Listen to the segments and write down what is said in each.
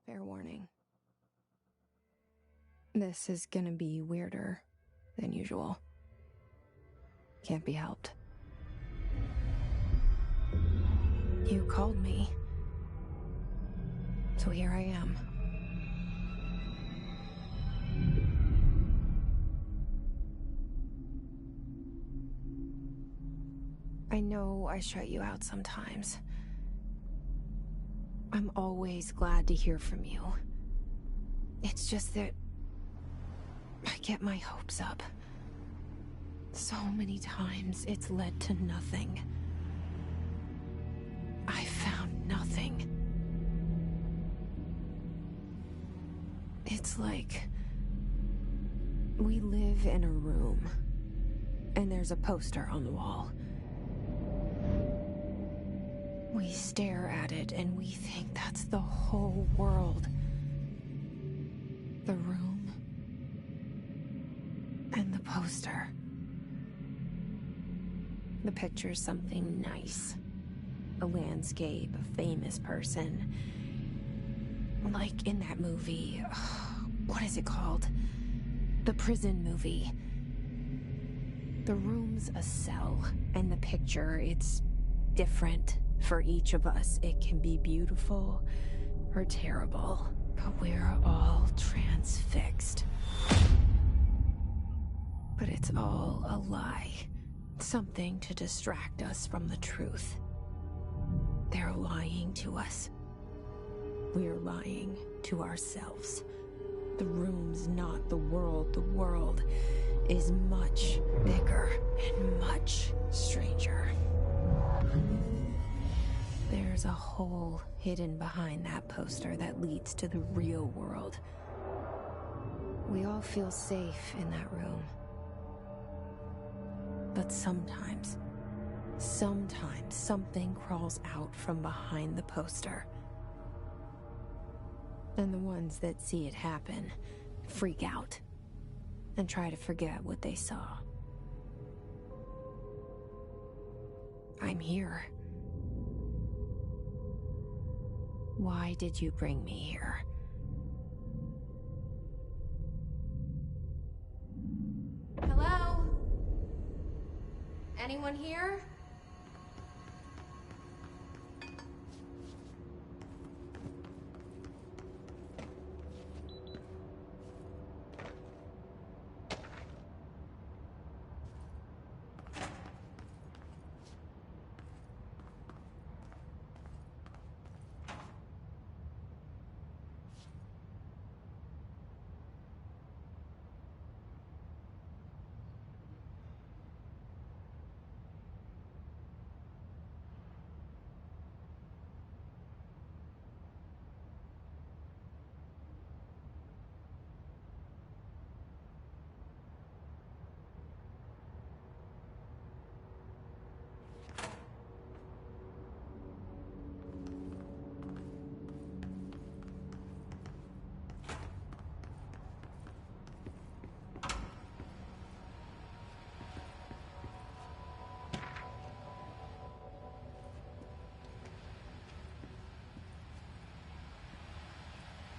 Fair warning. This is gonna be weirder than usual. Can't be helped. You called me. So here I am. I know I shut you out sometimes. I'm always glad to hear from you. It's just that I get my hopes up. So many times it's led to nothing. I found nothing. It's like we live in a room, and there's a poster on the wall. We stare at it and we think that's the whole world. The room and the poster. The picture's something nice. A landscape, a famous person. Like in that movie, what is it called? The prison movie. The room's a cell, and the picture, it's different for each of us. It can be beautiful or terrible, but we're all transfixed. But it's all a lie. Something to distract us from the truth. They're lying to us. We're lying to ourselves. The room's not the world. The world is much bigger and much stranger. There's a hole hidden behind that poster that leads to the real world. We all feel safe in that room. But sometimes something crawls out from behind the poster. And the ones that see it happen freak out and try to forget what they saw. I'm here. Why did you bring me here? Hello? Anyone here?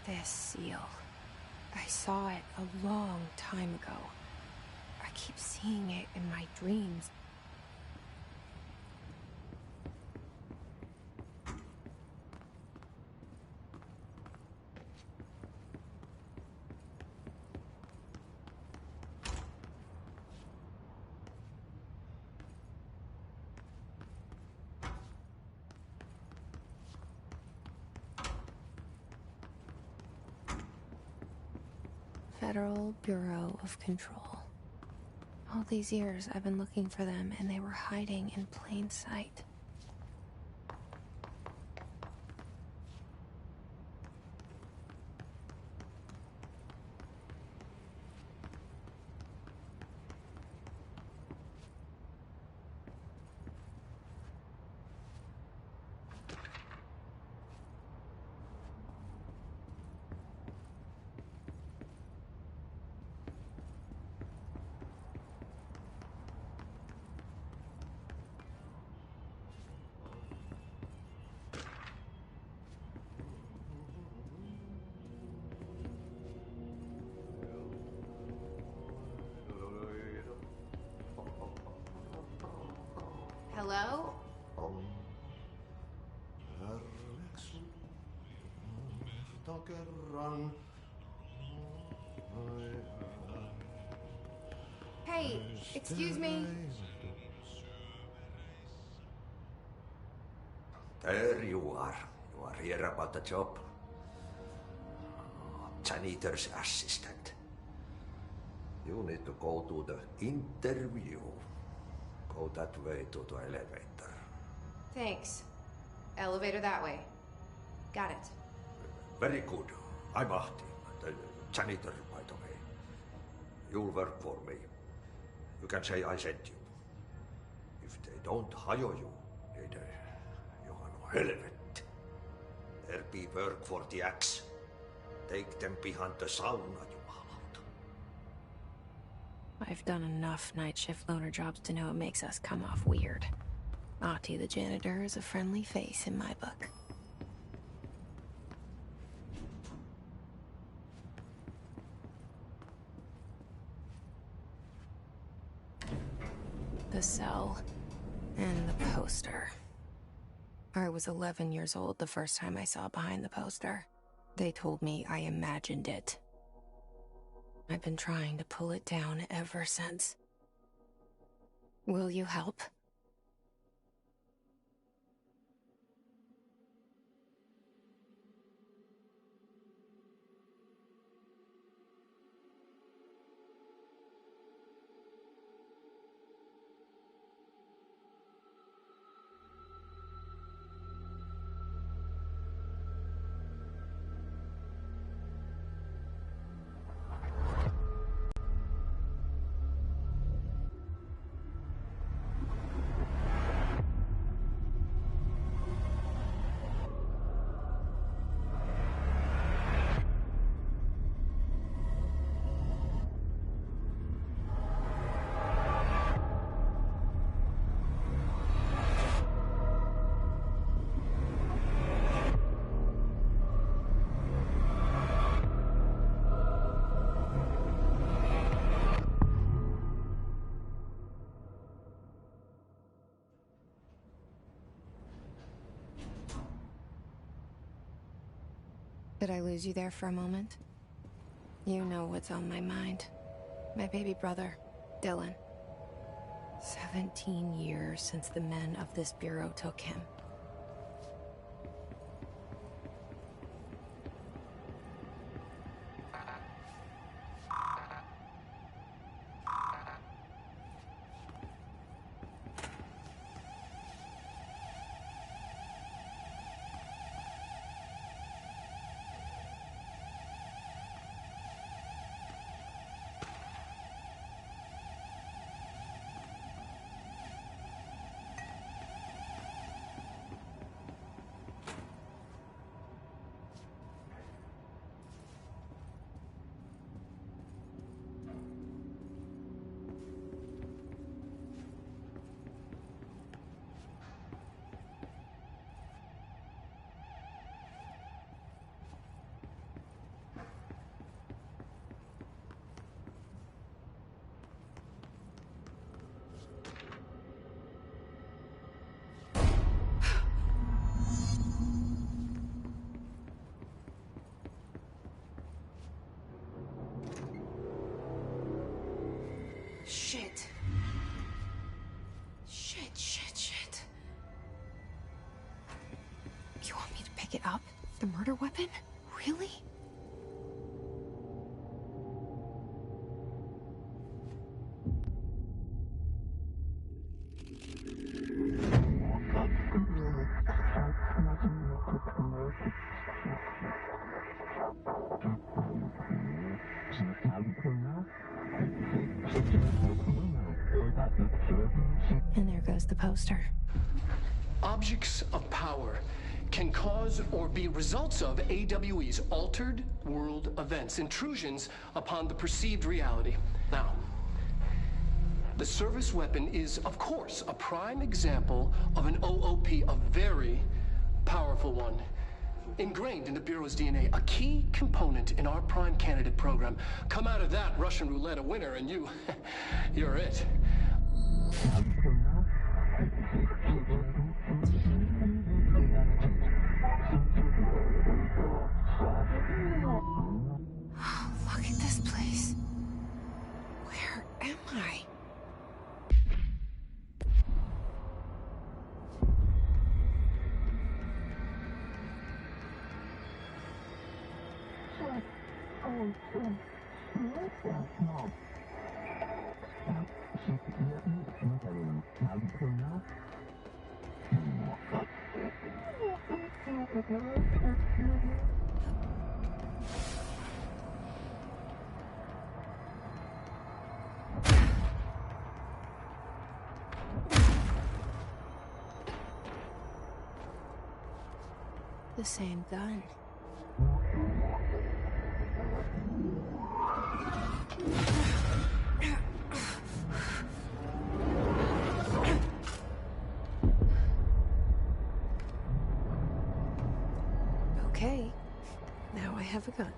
This seal. I saw it a long time ago. I keep seeing it in my dreams. Federal Bureau of Control. All these years I've been looking for them, and they were hiding in plain sight. Hello? Hey, excuse me. There you are. You are here about the job. Janitor's assistant. You need to go to the interview. Go that way to the elevator. Thanks. Elevator that way. Got it. Very good. I'm Ahti, the janitor, by the way. You'll work for me. You can say I sent you. If they don't hire you, you are no helvet. There be work for the axe. Take them behind the sauna, jumalauta. I've done enough night shift loner jobs to know it makes us come off weird. Ahti the janitor is a friendly face in my book. The cell and the poster. I was 11 years old the first time I saw behind the poster. They told me I imagined it. I've been trying to pull it down ever since. Will you help? Did I lose you there for a moment? You know what's on my mind. My baby brother, Dylan. 17 years since the men of this bureau took him. Shit. Shit. You want me to pick it up? The murder weapon? Really? And there goes the poster. Objects of power can cause or be results of AWE's altered world events, intrusions upon the perceived reality. Now, the service weapon is, of course, a prime example of an OOP, a very powerful one. Ingrained in the Bureau's DNA, a key component in our prime candidate program. Come out of that Russian roulette a winner and you're it. The same gun. Okay, now I have a gun.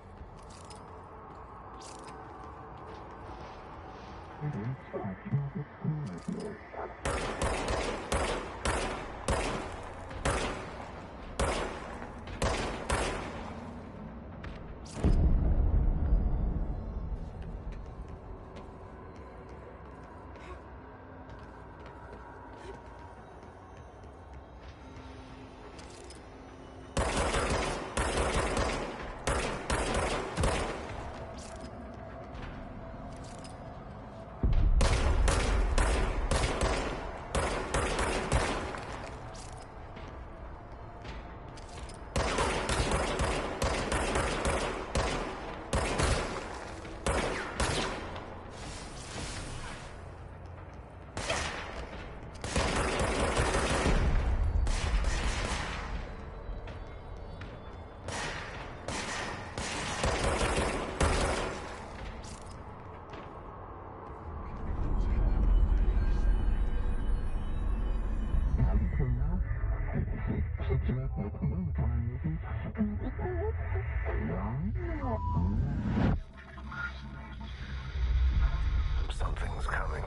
Something's coming.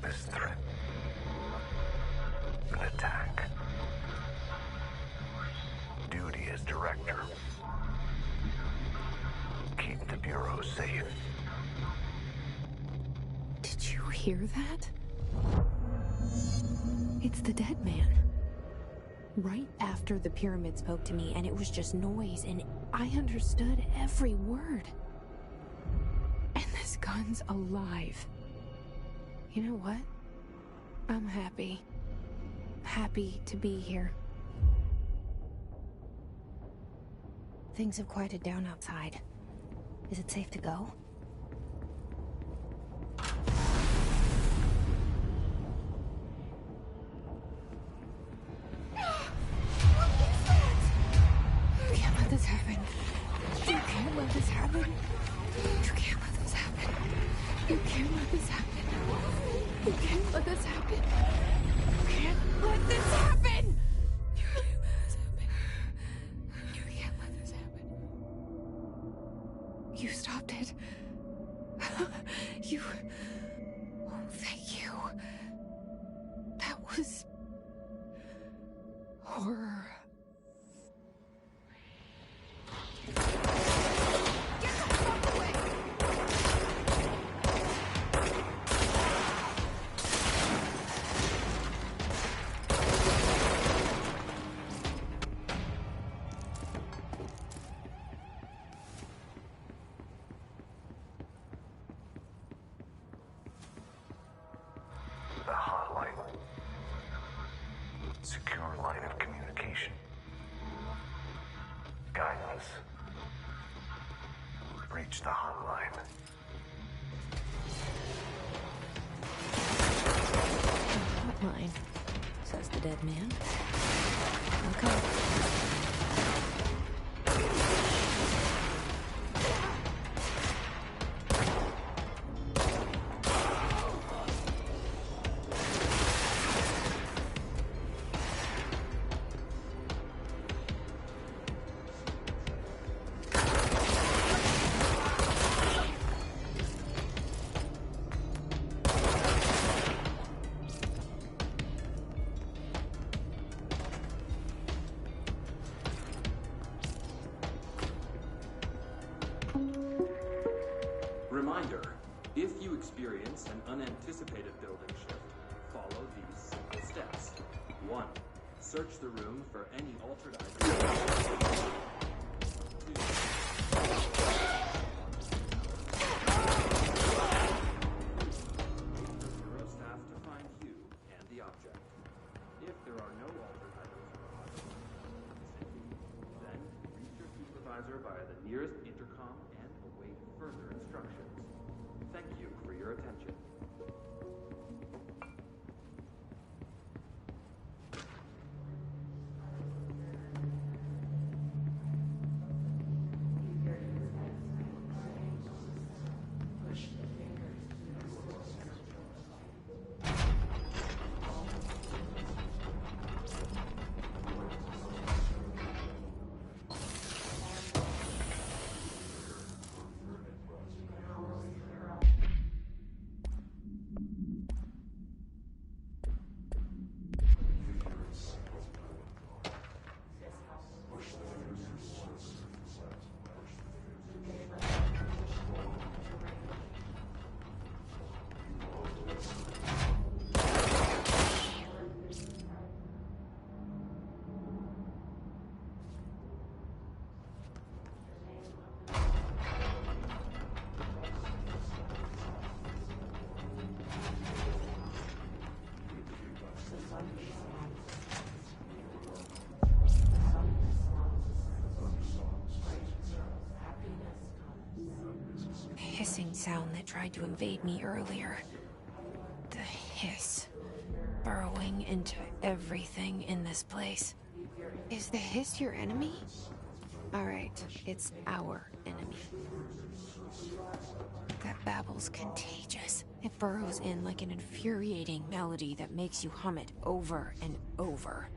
This threat. An attack. Duty as director. Keep the Bureau safe. Did you hear that? It's the dead man. Right after the pyramid spoke to me, and it was just noise, and I understood every word. And this gun's alive. You know what? I'm happy. Happy to be here. Things have quieted down outside. Is it safe to go? You can't let this happen. You can't let this happen. You can't let this happen. You can't let this happen. You can't let this happen. You can't let this happen. You can't let this happen. You can't let this happen. You stopped it. You... Oh, thank you. That was... horror. The hotline. Secure line of communication. Guidance. Reach the hotline. Hotline, says the dead man. Okay. Reminder, if you experience an unanticipated building shift, follow these simple steps. 1. Search the room for any altered items. 2. Bureau staff to find you and the object. If there are no altered items or objects in the vicinity, then reach your supervisor via the nearest intercom and await further instructions. Thank you for your attention. Hissing sound that tried to invade me earlier. The hiss. Burrowing into everything in this place. Is the hiss your enemy? Alright, it's our enemy. That babble's contagious. It burrows in like an infuriating melody that makes you hum it over and over.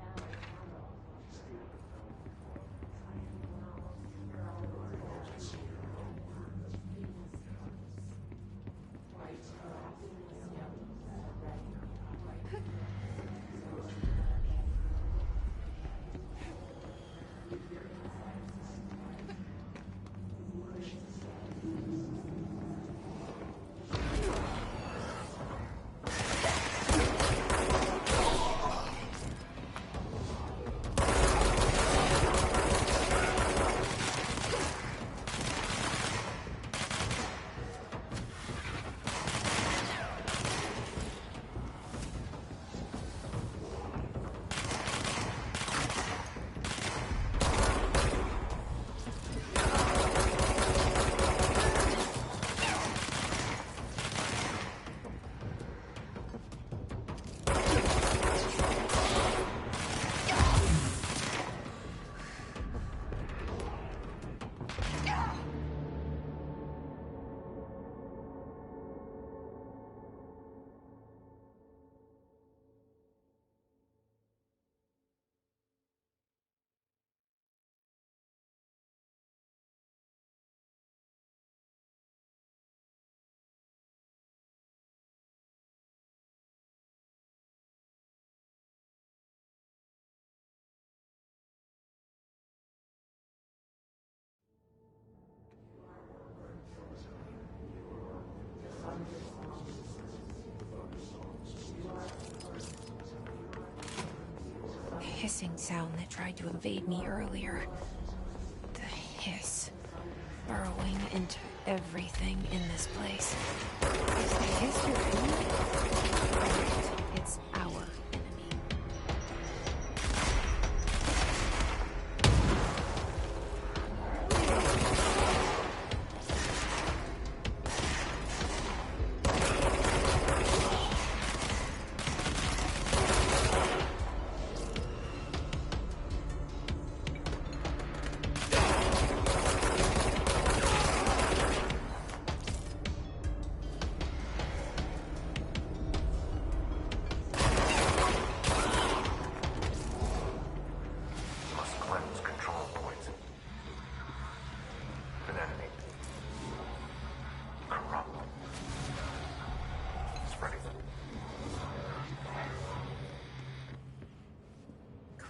Hissing sound that tried to invade me earlier. The hiss. Burrowing into everything in this place. Is the hiss your enemy? Right, it's our enemy.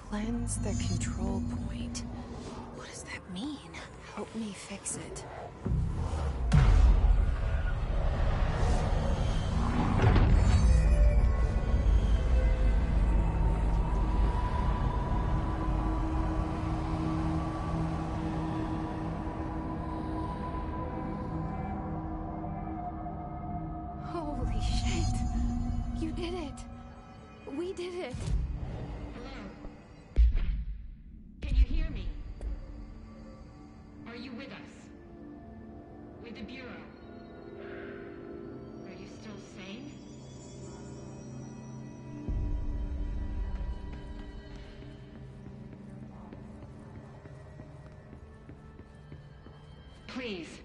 Cleanse the control point. What does that mean? Help me fix it. You did it. We did it. Hello? Can you hear me? Are you with us? With the Bureau? Are you still sane? Please.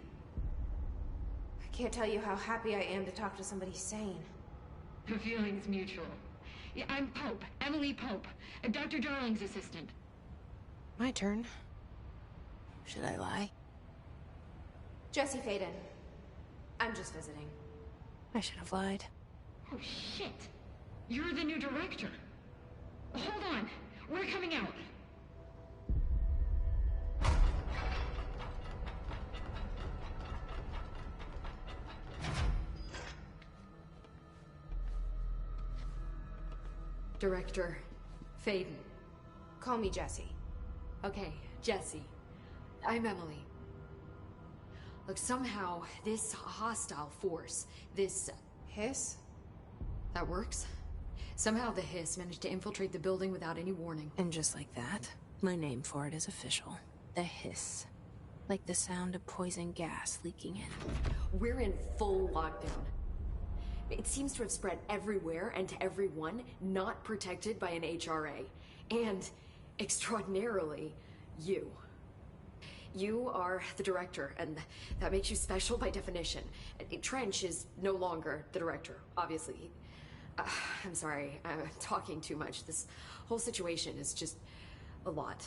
I can't tell you how happy I am to talk to somebody sane. The feeling's mutual. Yeah, I'm Pope, Emily Pope, Dr. Darling's assistant. My turn. Should I lie? Jesse Faden. I'm just visiting. I should have lied. Oh, shit. You're the new director. Hold on. We're coming out. Director Faden. Call me Jesse. Okay, Jesse. I'm Emily. Look, somehow this hostile force, this... Hiss? That works? Somehow the hiss managed to infiltrate the building without any warning. And just like that, my name for it is official. The hiss. Like the sound of poison gas leaking in. We're in full lockdown. It seems to have spread everywhere and to everyone not protected by an HRA. And, extraordinarily, you. You are the director, and that makes you special by definition. Trench is no longer the director, obviously. I'm sorry, I'm talking too much. This whole situation is just a lot.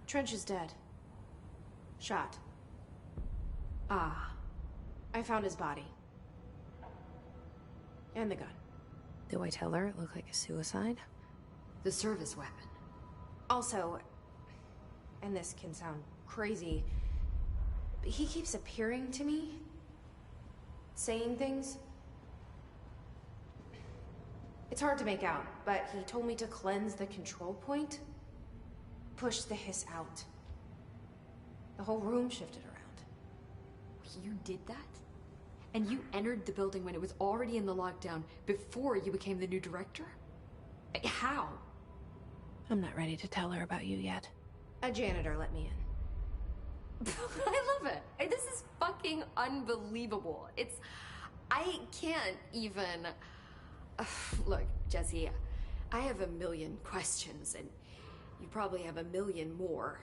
Trench is dead. Shot. Ah. I found his body. And the gun. Do I tell her it looked like a suicide? The service weapon. Also, and this can sound crazy, but he keeps appearing to me. Saying things. It's hard to make out, but he told me to cleanse the control point. Push the hiss out. The whole room shifted around. You did that? And you entered the building when it was already in the lockdown before you became the new director? How? I'm not ready to tell her about you yet. A janitor let me in. I love it. This is fucking unbelievable. I can't even... Look, Jesse, I have a million questions, and you probably have a million more.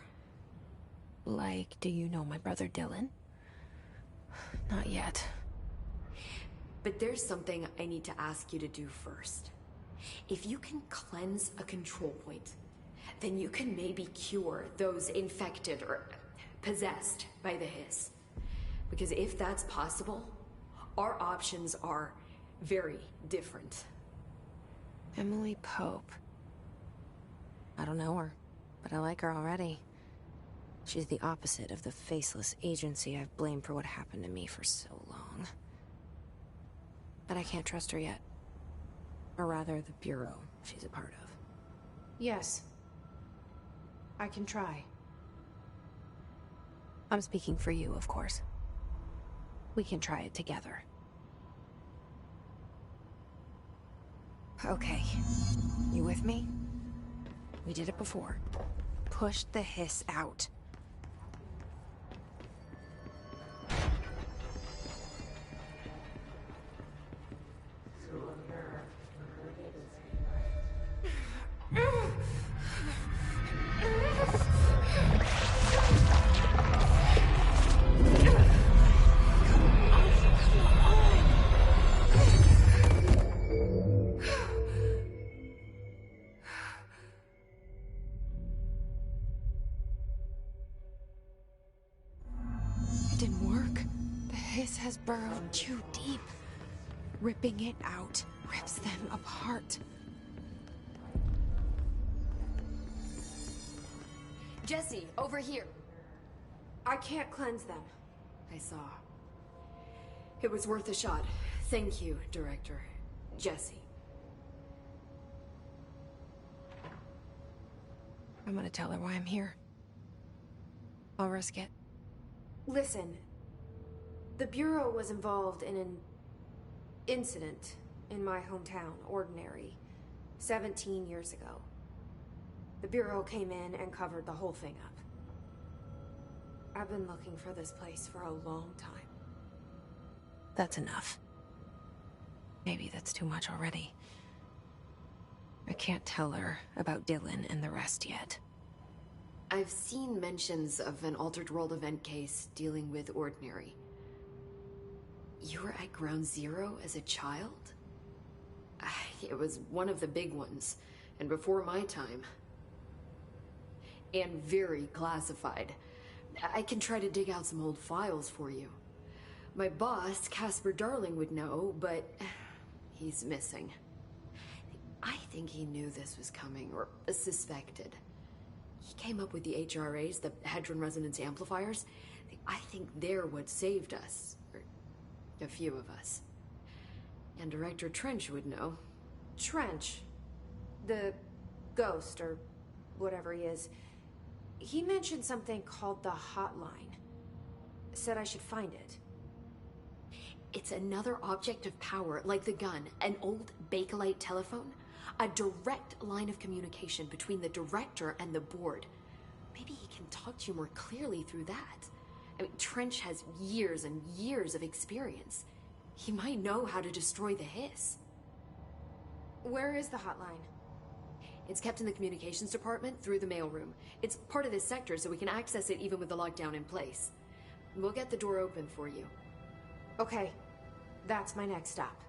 Like, do you know my brother Dylan? Not yet. But there's something I need to ask you to do first. If you can cleanse a control point, then you can maybe cure those infected or possessed by the hiss. Because if that's possible, our options are very different. Emily Pope. I don't know her, but I like her already. She's the opposite of the faceless agency I've blamed for what happened to me for so long. But I can't trust her yet. Or rather, the Bureau she's a part of. Yes. I can try. I'm speaking for you, of course. We can try it together. Okay. You with me? We did it before. Push the hiss out. It didn't work. The hiss has burrowed too deep. Ripping it out rips them apart. Jesse, over here. I can't cleanse them. I saw. It was worth a shot. Thank you, Director. Jesse. I'm gonna tell her why I'm here. I'll risk it. Listen. The Bureau was involved in an incident in my hometown, Ordinary, 17 years ago. The Bureau came in and covered the whole thing up. I've been looking for this place for a long time. That's enough. Maybe that's too much already. I can't tell her about Dylan and the rest yet. I've seen mentions of an Altered World event case dealing with Ordinary. You were at Ground Zero as a child? It was one of the big ones, and before my time. And very classified. I can try to dig out some old files for you. My boss, Casper Darling, would know, but he's missing. I think he knew this was coming, or suspected. He came up with the HRAs, the Hadron Resonance Amplifiers. I think they're what saved us. Or a few of us. And Director Trench would know. Trench? The ghost, or whatever he is. He mentioned something called the Hotline. Said I should find it. It's another object of power, like the gun, an old Bakelite telephone. A direct line of communication between the director and the board. Maybe he can talk to you more clearly through that. I mean, Trench has years and years of experience. He might know how to destroy the hiss. Where is the hotline? It's kept in the communications department through the mailroom. It's part of this sector, so we can access it even with the lockdown in place. We'll get the door open for you. Okay, that's my next stop.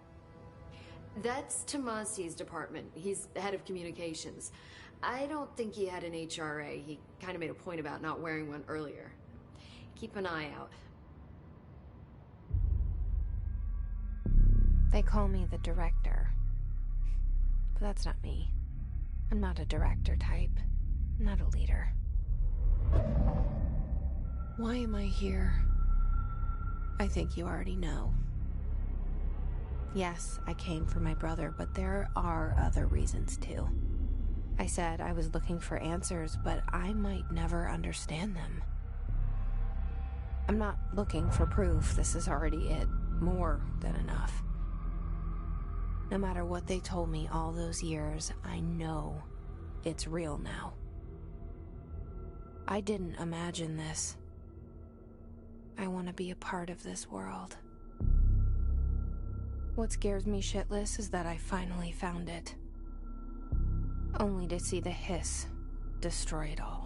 That's Tomasi's department. He's head of communications. I don't think he had an HRA. He kind of made a point about not wearing one earlier. Keep an eye out. They call me the director. But that's not me. I'm not a director type. I'm not a leader. Why am I here? I think you already know. Yes, I came for my brother, but there are other reasons too. I said I was looking for answers, but I might never understand them. I'm not looking for proof. This is already it. More than enough. No matter what they told me all those years, I know it's real now. I didn't imagine this. I want to be a part of this world. What scares me shitless is that I finally found it. Only to see the hiss destroy it all.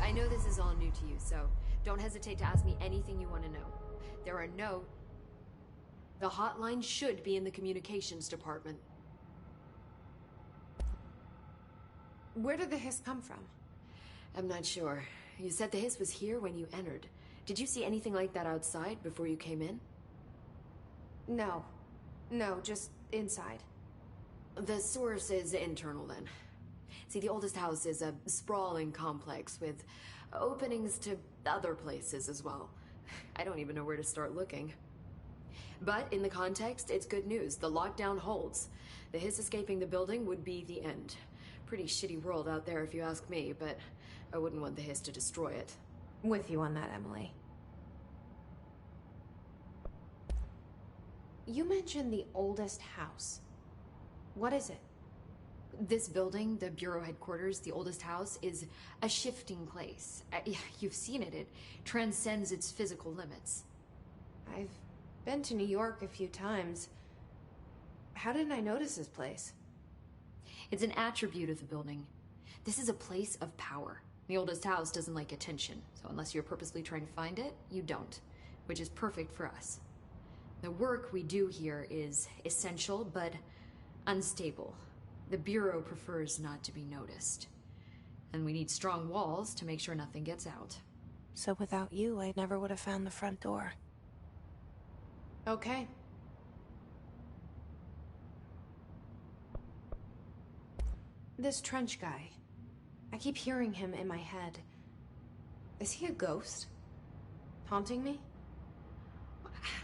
I know this is all new to you, so don't hesitate to ask me anything you want to know. The hotline should be in the communications department. Where did the hiss come from? I'm not sure. You said the hiss was here when you entered. Did you see anything like that outside before you came in? No. No, just inside. The source is internal then. See, the oldest house is a sprawling complex with openings to other places as well. I don't even know where to start looking. But in the context, it's good news. The lockdown holds. The hiss escaping the building would be the end. Pretty shitty world out there if you ask me, but I wouldn't want the hiss to destroy it. With you on that, Emily. You mentioned the oldest house. What is it? This building, the Bureau headquarters, the oldest house, is a shifting place. You've seen it. It transcends its physical limits. I've been to New York a few times. How didn't I notice this place? It's an attribute of the building. This is a place of power. The oldest house doesn't like attention, so unless you're purposely trying to find it, you don't, which is perfect for us. The work we do here is essential, but unstable. The Bureau prefers not to be noticed. And we need strong walls to make sure nothing gets out. So without you, I never would have found the front door. Okay. This Trench guy. I keep hearing him in my head. Is he a ghost? Haunting me?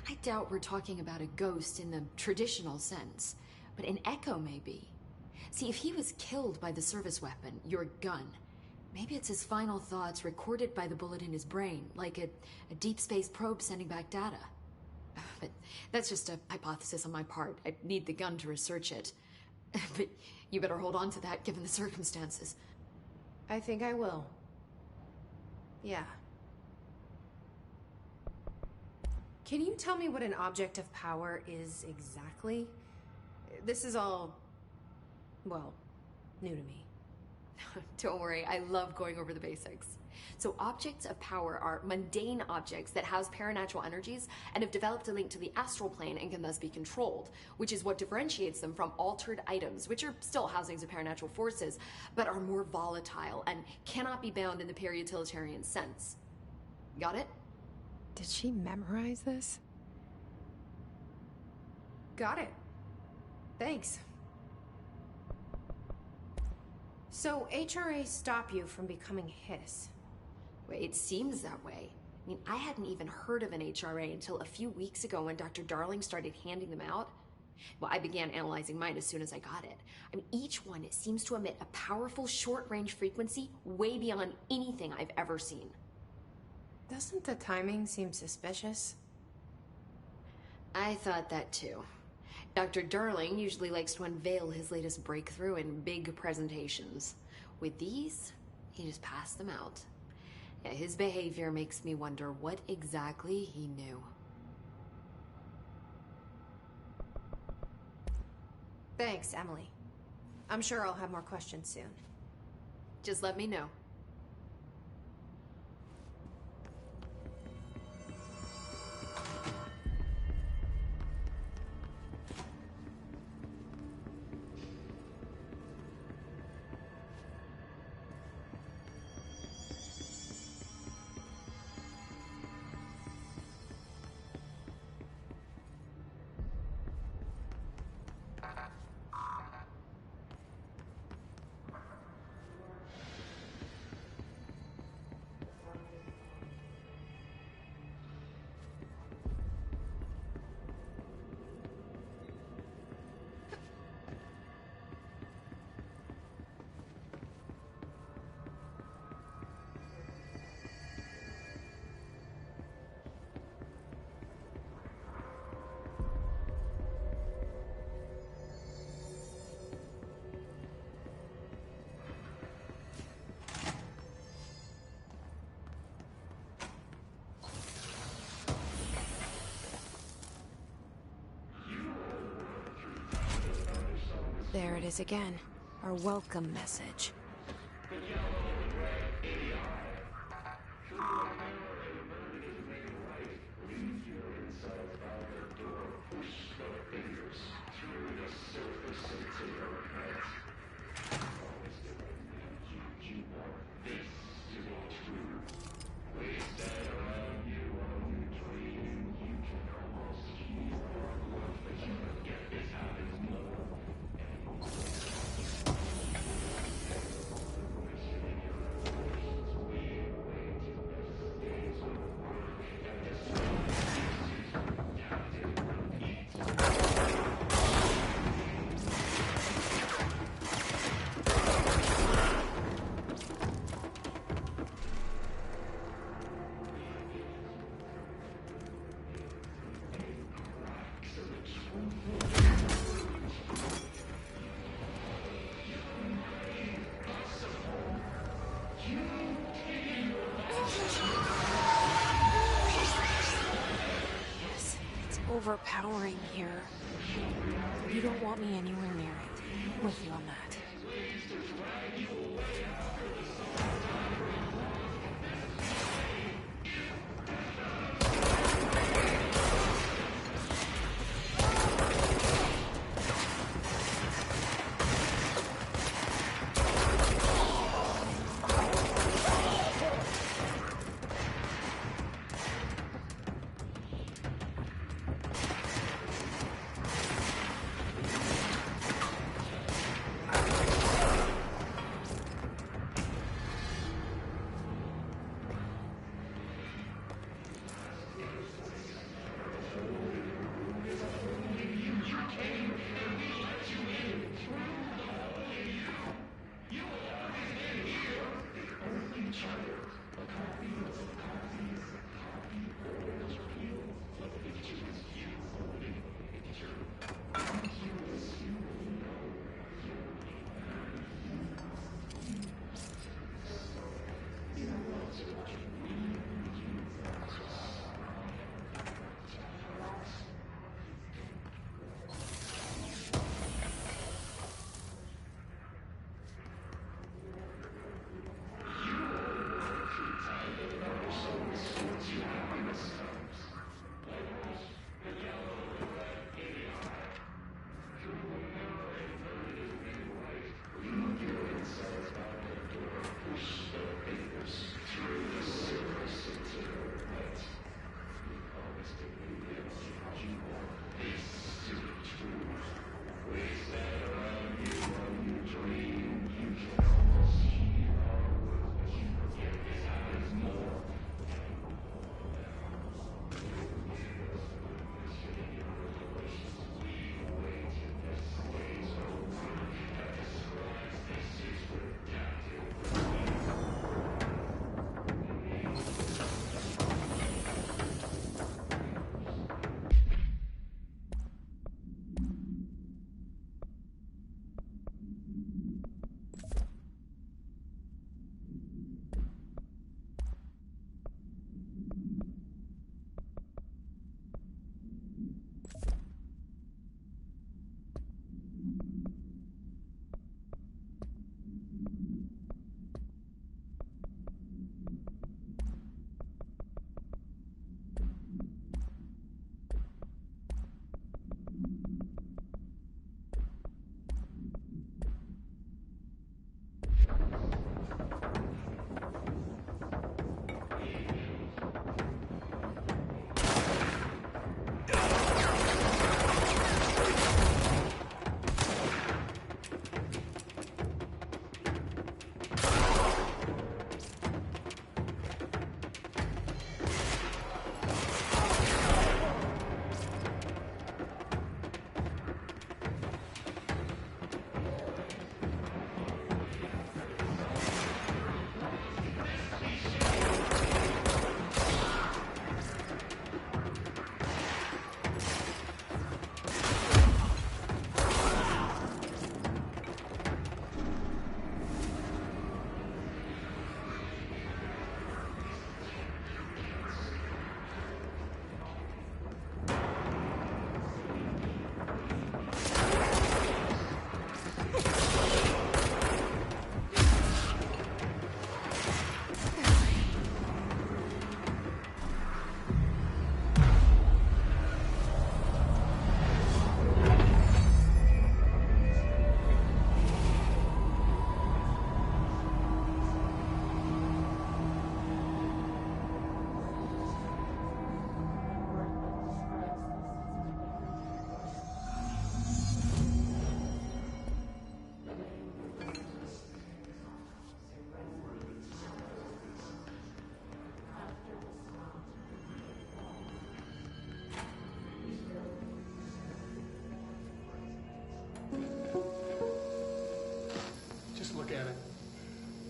I doubt we're talking about a ghost in the traditional sense, but an echo maybe. See, if he was killed by the service weapon, your gun, maybe it's his final thoughts recorded by the bullet in his brain, like a deep space probe sending back data. But that's just a hypothesis on my part. I need the gun to research it. But you better hold on to that given the circumstances. I think I will. Yeah. Can you tell me what an object of power is exactly? This is all, well, new to me. Don't worry, I love going over the basics. So objects of power are mundane objects that house paranatural energies and have developed a link to the astral plane and can thus be controlled, which is what differentiates them from altered items, which are still housings of paranatural forces, but are more volatile and cannot be bound in the peri-utilitarian sense. Got it? Did she memorize this? Got it. Thanks. So HRA stop you from becoming his? Well, it seems that way. I mean, I hadn't even heard of an HRA until a few weeks ago when Dr. Darling started handing them out. Well, I began analyzing mine as soon as I got it. I mean, each one seems to emit a powerful short-range frequency way beyond anything I've ever seen. Doesn't the timing seem suspicious? I thought that too. Dr. Darling usually likes to unveil his latest breakthrough in big presentations. With these, he just passed them out. Yeah, his behavior makes me wonder what exactly he knew. Thanks, Emily. I'm sure I'll have more questions soon. Just let me know. There it is again. Our welcome message. Overpowering here. You don't want me anywhere near it. With you on that.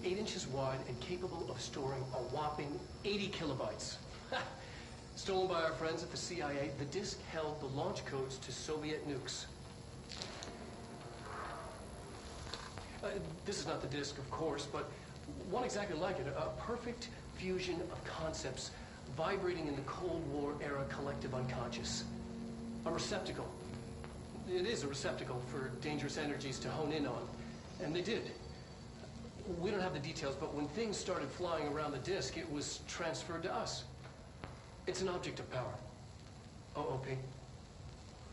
8 inches wide and capable of storing a whopping 80 kilobytes. Stolen by our friends at the CIA, the disk held the launch codes to Soviet nukes. This is not the disk, of course, but one exactly like it. A perfect fusion of concepts vibrating in the Cold War era collective unconscious. A receptacle. It is a receptacle for dangerous energies to hone in on. And they did. We don't have the details, but when things started flying around the disk, it was transferred to us. It's an object of power. OOP.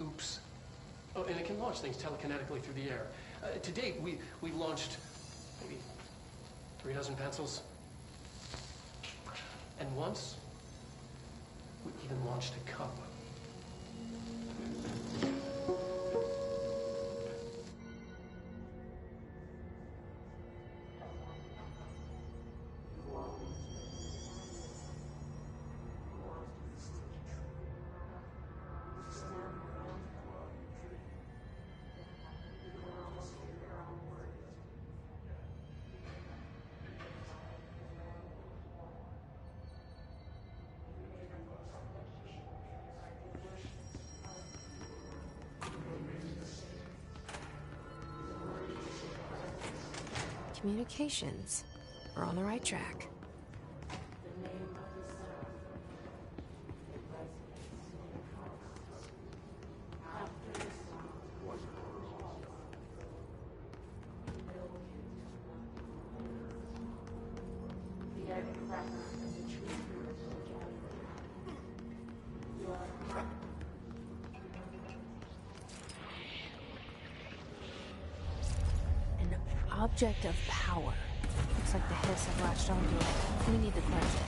Oops. Oh, and it can launch things telekinetically through the air. To date, we've launched maybe 3 dozen pencils. And once, we even launched a cup. Communications. We're on the right track. Object of power. Looks like the hiss have latched onto it. We need to cleanse it.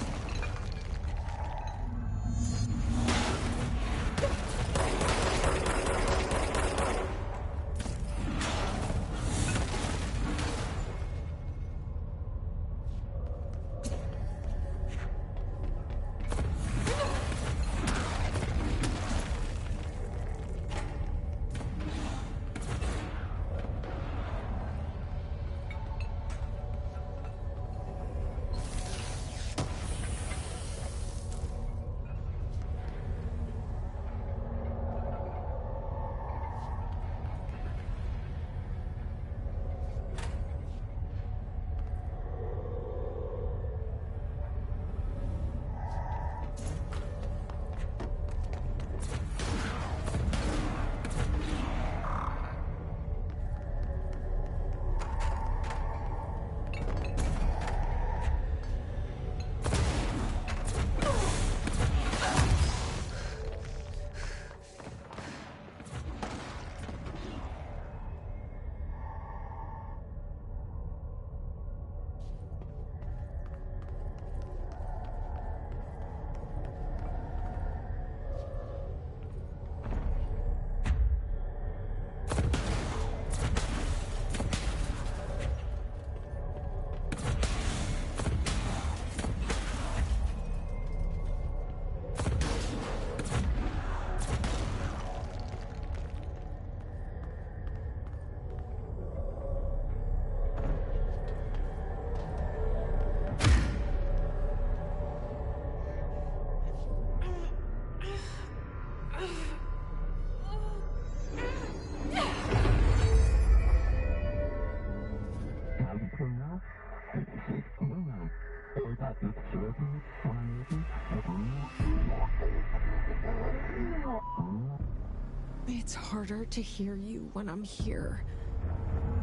It's harder to hear you when I'm here.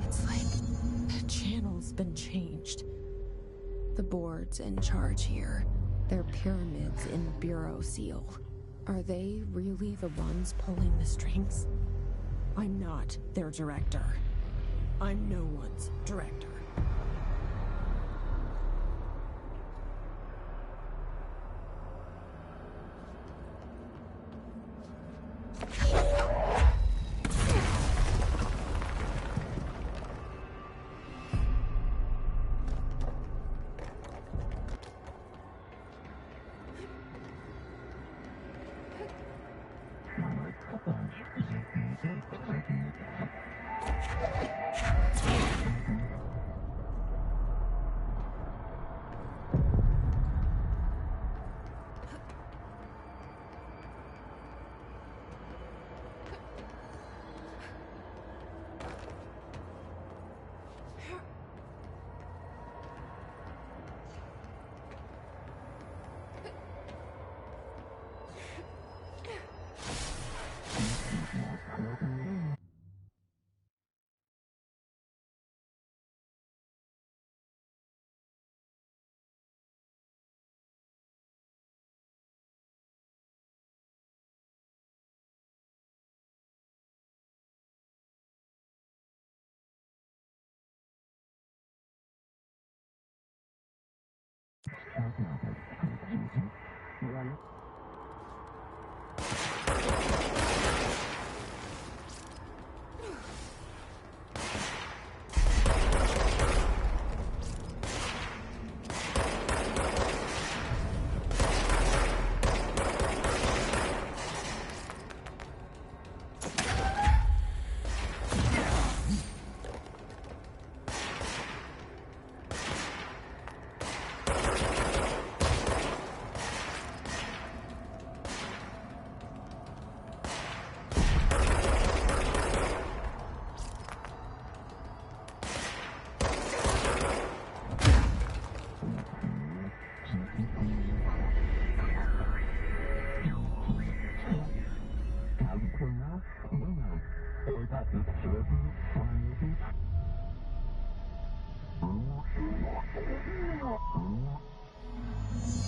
It's like the channel's been changed. The board's in charge here. They're pyramids in Bureau Seal. Are they really the ones pulling the strings? I'm not their director. I'm no one's director.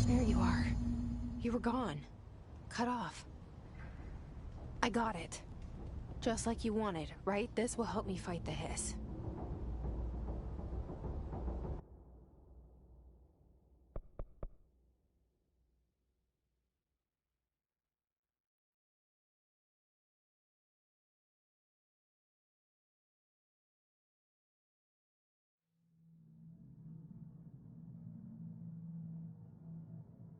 There you are. You were gone. Cut off. I got it. Just like you wanted, right? This will help me fight the hiss.